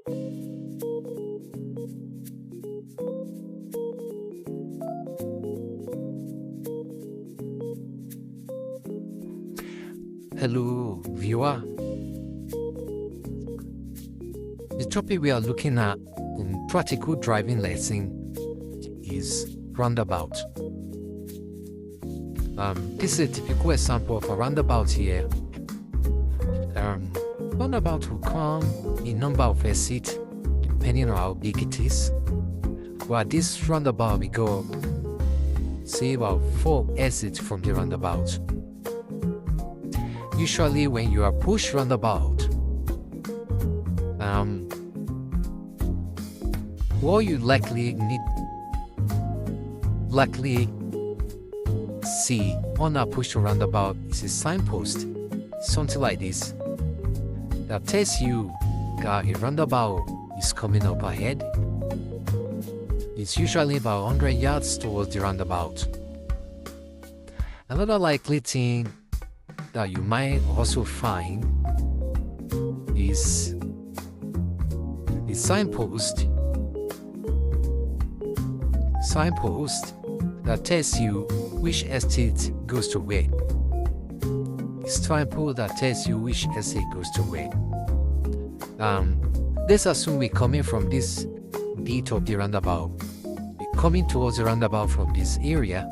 Hello, viewer. The topic we are looking at in practical driving lesson is roundabout. This is a typical example of a roundabout here. Roundabout will come in number of exits depending on how big it is. While this roundabout we go say about 4 exits from the roundabout. Usually when you approach roundabout, what you likely see on approach to roundabout is a signpost, something like this, that tells you that a roundabout is coming up ahead. It's usually about 100 yards towards the roundabout. Another likely thing that you might also find is the signpost that tells you which estate goes to where. It's signpost that tells you which estate goes to where. Let's assume we're coming from this bit of the roundabout. We're coming towards the roundabout from this area.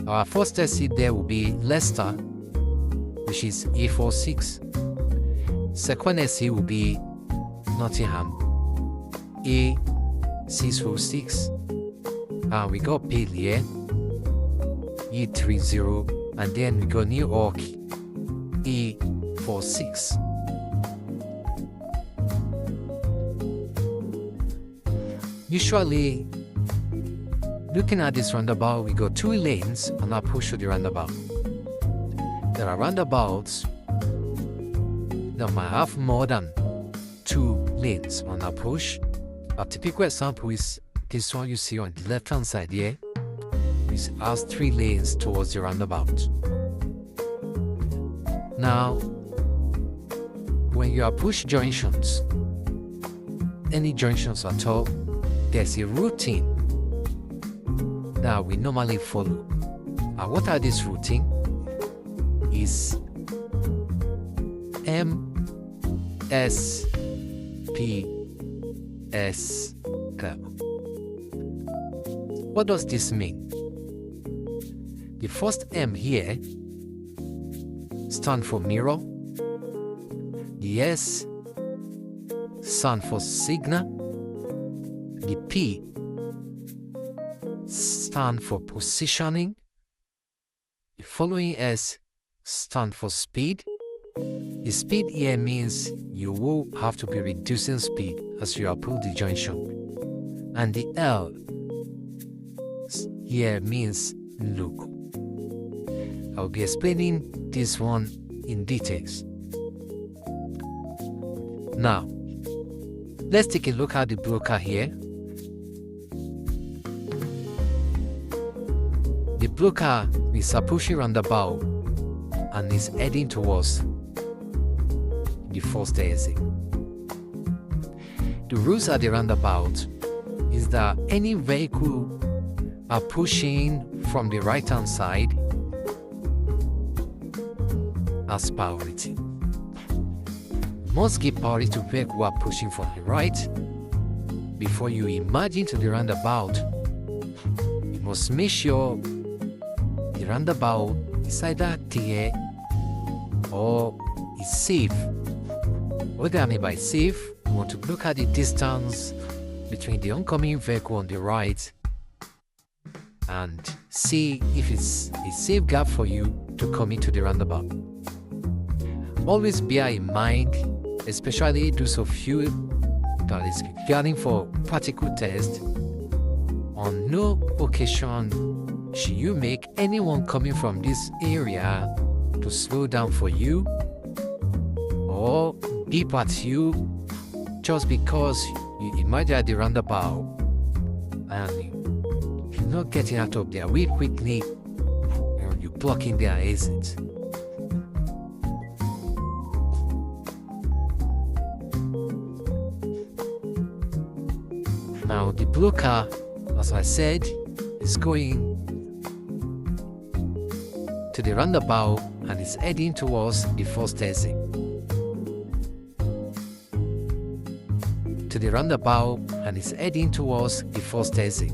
Our first exit there will be Leicester, which is A46. Second exit will be Nottingham, A606. And we got Palier, E30, and then we got New York, E46. Usually, looking at this roundabout, we got 2 lanes on approach to the roundabout. There are roundabouts that might have more than 2 lanes on approach. A typical example is this one you see on the left hand side here, which has 3 lanes towards the roundabout. Now, when you approach junctions, any junctions at all, there's a routine that we normally follow. And what are these routine? Is MSPS. What does this mean? The first M here stands for mirror. The S stands for signal. The P stands for positioning. The following S stands for speed. The speed here means you will have to be reducing speed as you approach the junction. And the L here means look. I'll be explaining this one in details. Now, let's take a look at the blocker here. The blocker is approaching roundabout and is heading towards the first exit. The rules at the roundabout is that any vehicle approaching from the right hand side has priority. You must give priority to vehicles approaching from the right. Before you emerge into the roundabout, you must make sure the roundabout is either clear or is safe. What do I mean by safe? You want to look at the distance between the oncoming vehicle on the right and see if it's a safe gap for you to come into the roundabout. Always bear in mind, especially those of you that is preparing for practical test, on no occasion should you make anyone coming from this area to slow down for you or beep at you just because you emerge at the roundabout and you're not getting out of their way quickly and you're blocking their exit. Now the blue car, as I said, is going to the roundabout and is heading towards the first exit. To the roundabout and is heading towards the first exit.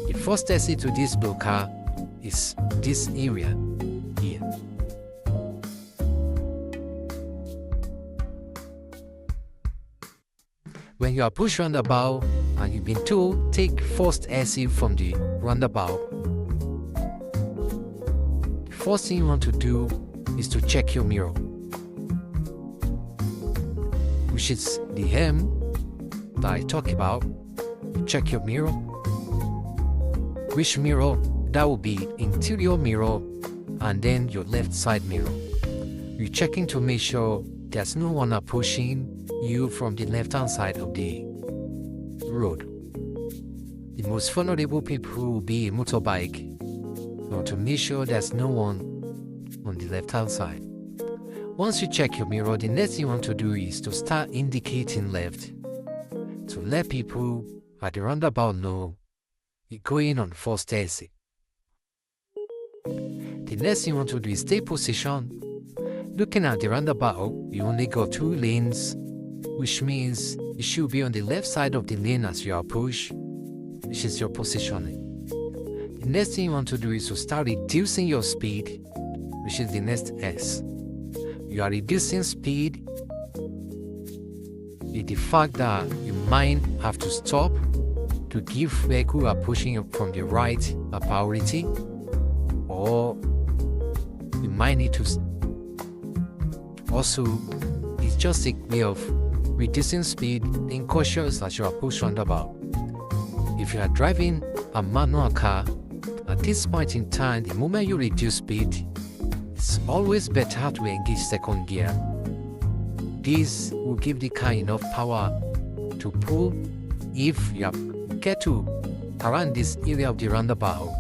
The first exit to this blue car is this area here. When you are pushed roundabout and you've been told take first exit from the roundabout, the first thing you want to do is to check your mirror, which is the M that I talk about. You check your mirror. Which mirror? That will be interior mirror and then your left side mirror. You're checking to make sure there's no one pushing you from the left hand side of the road. The most vulnerable people will be a motorbike. You want to make sure there's no one on the left hand side. Once you check your mirror, the next thing you want to do is to start indicating left to let people at the roundabout know you're going on first exit. The next thing you want to do is stay positioned. Looking at the roundabout, you only got 2 lanes, which means you should be on the left side of the lane as you are pushed, which is your positioning. The next thing you want to do is to start reducing your speed, which is the next S. You are reducing speed with the fact that you might have to stop to give vehicles who are pushing you from the right a priority, or you might need to also, it's just a way of reducing speed, being cautious as you are pushed roundabout. If you are driving a manual car, at this point in time, the moment you reduce speed, it's always better to engage second gear. This will give the car enough power to pull if you get to around this area of the roundabout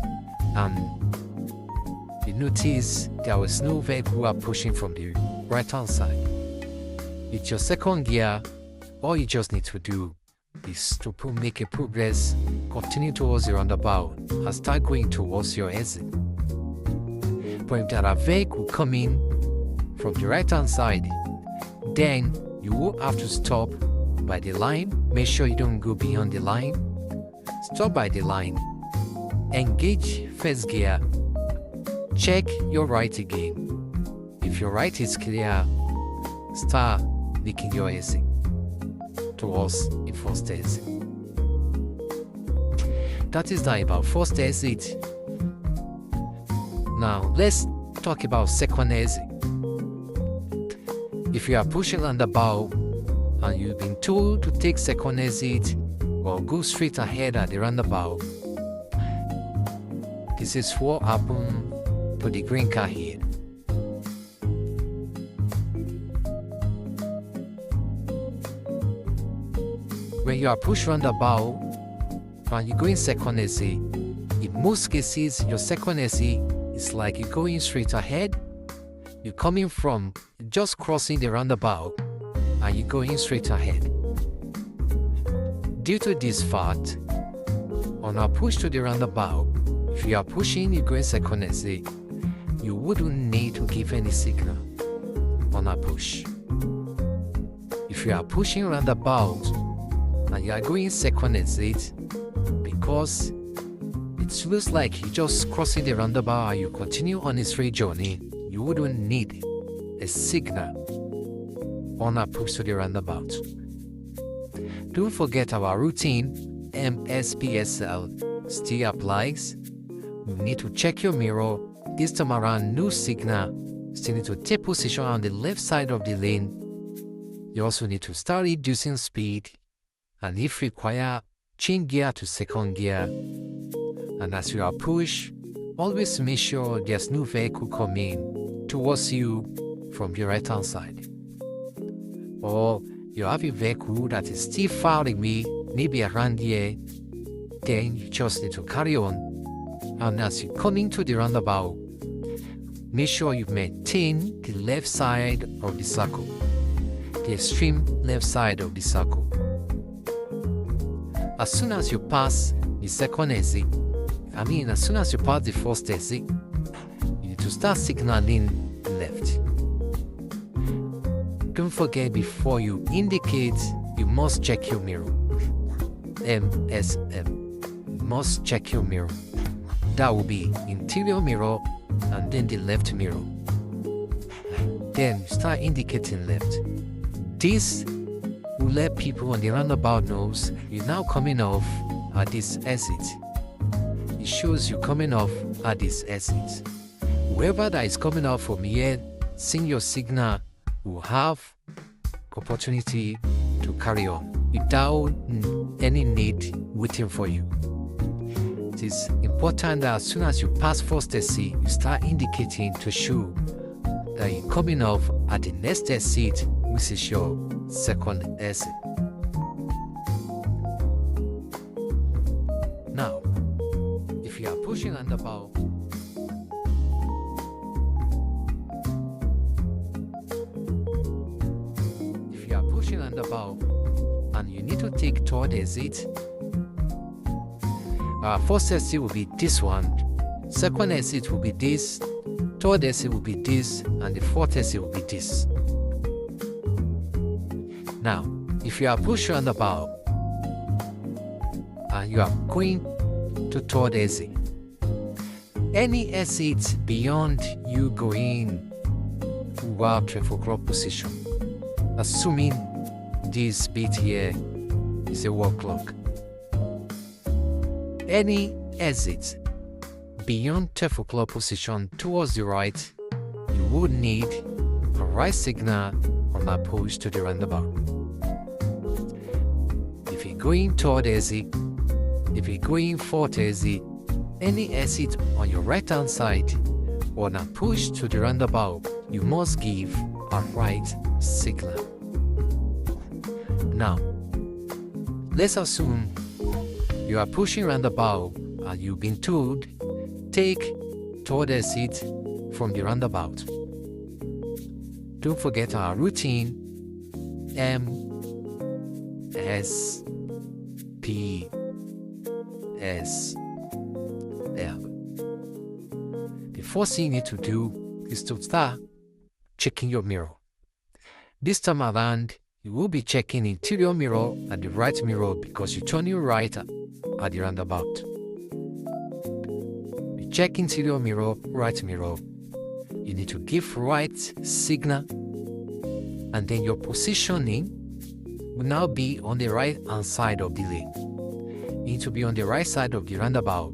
and you notice there was no vehicle pushing from the right hand side. With your second gear, all you just need to do is to make a progress, continue towards the roundabout and start going towards your exit. But if there are vehicles coming from the right hand side, then you will have to stop by the line. Make sure you don't go beyond the line. Stop by the line. Engage first gear. Check your right again. If your right is clear, start making your exit towards the first exit. That is that about first exit. Now let's talk about second exit. If you are pushing roundabout and you've been told to take second exit or go straight ahead at the roundabout, this is what happened to the green car here. When you are pushed roundabout and you're going second exit, in most cases your second exit is like you're going straight ahead. You're coming from just crossing the roundabout and you're going straight ahead. Due to this fact, on our push to the roundabout, if you are pushing, you're going second exit, you wouldn't need to give any signal on a push. If you are pushing roundabout and you are going second exit, because it looks like you're just crossing the roundabout and you continue on a straight journey, you wouldn't need a signal on a push to the roundabout. Don't forget our routine MSPSL still applies. You need to check your mirror. This time around, no signal. Still need to take position on the left side of the lane. You also need to start reducing speed, and if required, change gear to second gear. And as you are pushed, always make sure there's no vehicle coming towards you from the right hand side. Or you have a vehicle that is still far away, maybe around here, then you just need to carry on. And as you come into the roundabout, make sure you maintain the left side of the circle, the extreme left side of the circle. as soon as you pass the second exit, as soon as you pass the first exit, you need to start signaling left. Don't forget, before you indicate, you must check your mirror. MSM. You must check your mirror. That will be interior mirror and then the left mirror. Then you start indicating left. This will let people on the roundabout knows you're now coming off at this exit. It shows you coming off at this exit. Whoever that is coming off from here, seeing your signal, will have opportunity to carry on without any need waiting for you. It is important that as soon as you pass first exit, you start indicating to show that you're coming off at the next exit, which is your second exit. Now, if you are pushing roundabout, and you need to take third exit, first exit will be this one, second exit will be this, third exit will be this, and the fourth exit will be this. Now, if you are pushing roundabout and you are going to third exit, any exit beyond you going to 12 o'clock position, assuming this bit here is a walk clock, any exit beyond 12 o'clock position towards the right, you would need a right signal on approach to the roundabout. If you're going third exit, if you're going fourth exit, any exit on your right hand side or an approach to the roundabout, you must give a right signal. Now, let's assume you are pushing roundabout and you've been told take third exit from the roundabout. Don't forget our routine M S P S L. The first thing you need to do is to start checking your mirror. This time around, you will be checking interior mirror and the right mirror because you're turning right at the roundabout. You check interior mirror, right mirror. You need to give right signal, and then your positioning will now be on the right hand side of the lane. You need to be on the right side of the roundabout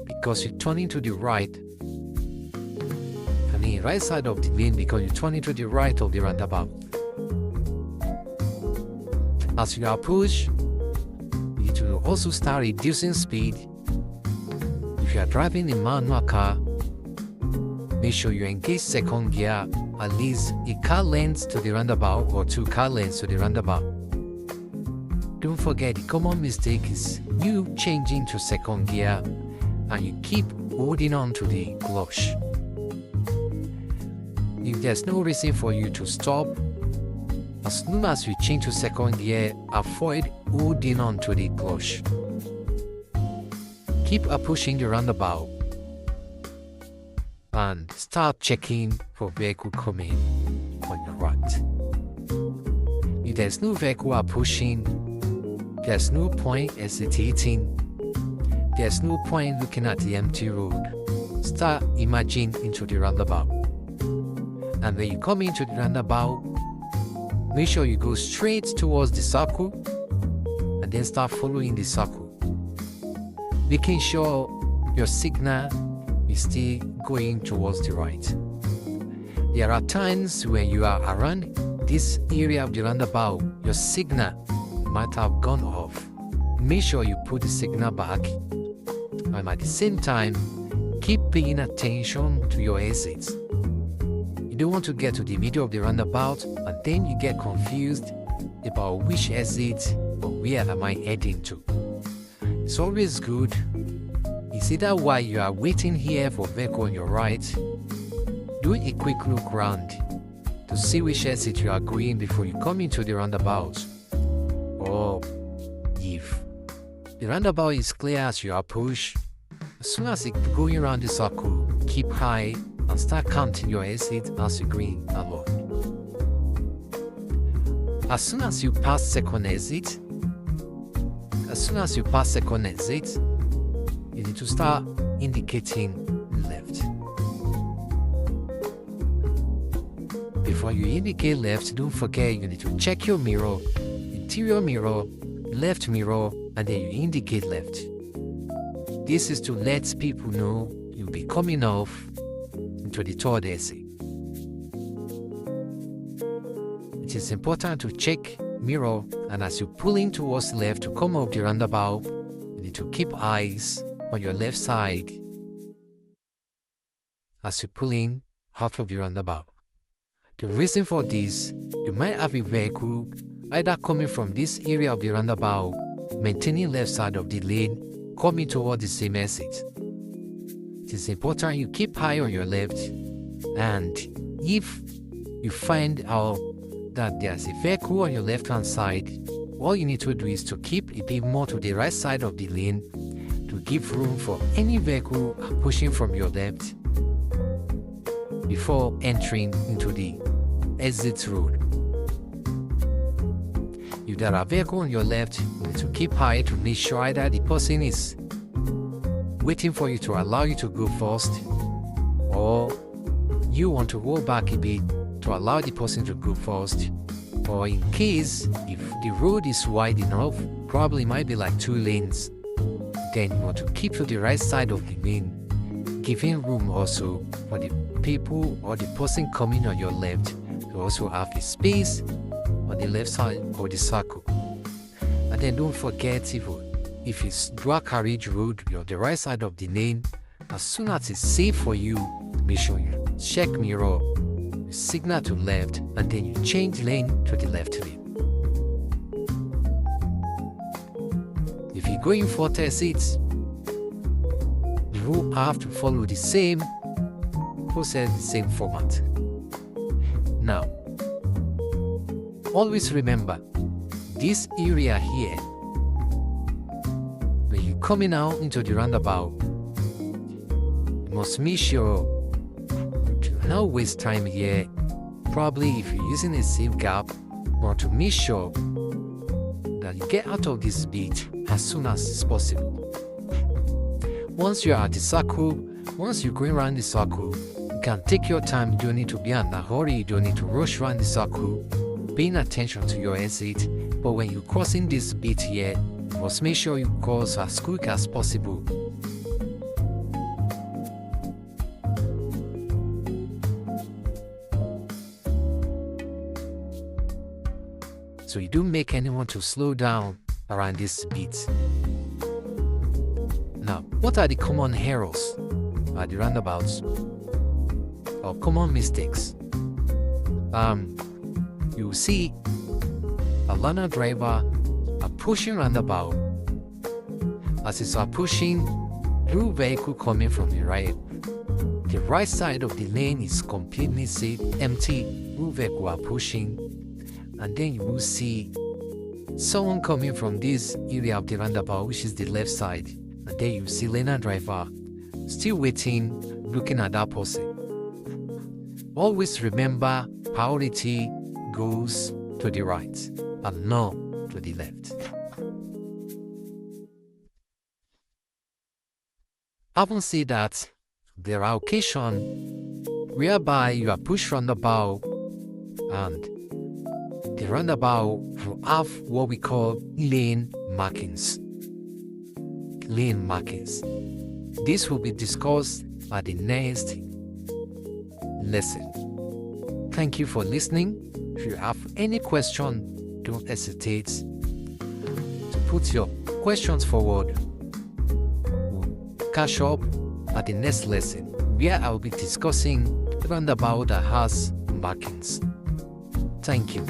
because you're turning to the right. Right side of the lane because you're turning to the right of the roundabout. As you approach, you need to also start reducing speed. If you are driving a manual car, make sure you engage second gear, at least a car length to the roundabout or 2 car lengths to the roundabout. Don't forget, the common mistake is you changing to second gear and you keep holding on to the clutch. If there's no reason for you to stop, as soon as you change to second gear, avoid holding on to the clutch. Keep pushing the roundabout and start checking for vehicle coming on your right. If there's no vehicle approaching, there's no point hesitating, there's no point looking at the empty road. Start emerging into the roundabout. And when you come into the roundabout, make sure you go straight towards the circle and then start following the circle, making sure your signal is still going towards the right. There are times when you are around this area of the roundabout, your signal might have gone off. Make sure you put the signal back, and at the same time, keep paying attention to your exits. You don't want to get to the middle of the roundabout and then you get confused about which exit or where am I heading to. It's always good. It's either while you are waiting here for vehicle on your right, do a quick look around to see which exit you are going before you come into the roundabout. Or if The roundabout is clear as you approach. As soon as it's going around the circle, keep high and start counting your exit as you green along. As soon as you pass second exit, you need to start indicating left. Before you indicate left, don't forget you need to check your mirror, interior mirror, left mirror, and then you indicate left. This is to let people know you'll be coming off into the third exit. It is important to check mirror, and as you pull in towards the left to come up the roundabout, you need to keep eyes on your left side as you pull in out of the roundabout. The reason for this, you might have a vehicle either coming from this area of the roundabout, maintaining left side of the lane, coming toward the same exit. It is important you keep eye on your left, and if you find out that there's a vehicle on your left hand side, all you need to do is to keep a bit more to the right side of the lane to give room for any vehicle pushing from your left before entering into the exit road. If there are vehicles on your left, you need to keep high to make sure either the person is waiting for you to allow you to go first, or you want to roll back a bit to allow the person to go first, or in case if the road is wide enough, probably might be like 2 lanes, then you want to keep to the right side of the lane, giving room also for the people or the person coming on your left to also have a space on the left side of the circle. And then don't forget, if it's dual carriage road, you're on the right side of the lane, as soon as it's safe for you, make sure you check mirror, you signal to left, and then you change lane to the left lane. If you're going for exits, you will have to follow the same process, the same format. Now, always remember, this area here, when you're coming out into the roundabout, you must make sure to not waste time here. Probably if you're using a safe gap, you want to make sure that you get out of this bit as soon as possible. Once you're at the circle, once you're going around the circle, you can take your time. You don't need to be in a hurry, you don't need to rush around the circle, paying attention to your exit. But when you're crossing this bit here, you must make sure you cross as quick as possible. So you don't make anyone to slow down around this bit. Now, what are the common errors at the roundabouts or common mistakes? You see a learner driver approaching roundabout. As it's approaching, through vehicle coming from the right side of the lane is completely safe, empty, through vehicle approaching, and then you will see someone coming from this area of the roundabout, which is the left side, and then you see learner driver still waiting, looking at that person. Always remember, priority goes to the right and not to the left. Having said that, there are occasions whereby you are pushed roundabout, and the roundabout will have what we call lane markings. Lane markings. This will be discussed at the next lesson. Thank you for listening. If you have any question, don't hesitate to put your questions forward. We'll catch up at the next lesson, where I will be discussing the roundabout that has markings. Thank you.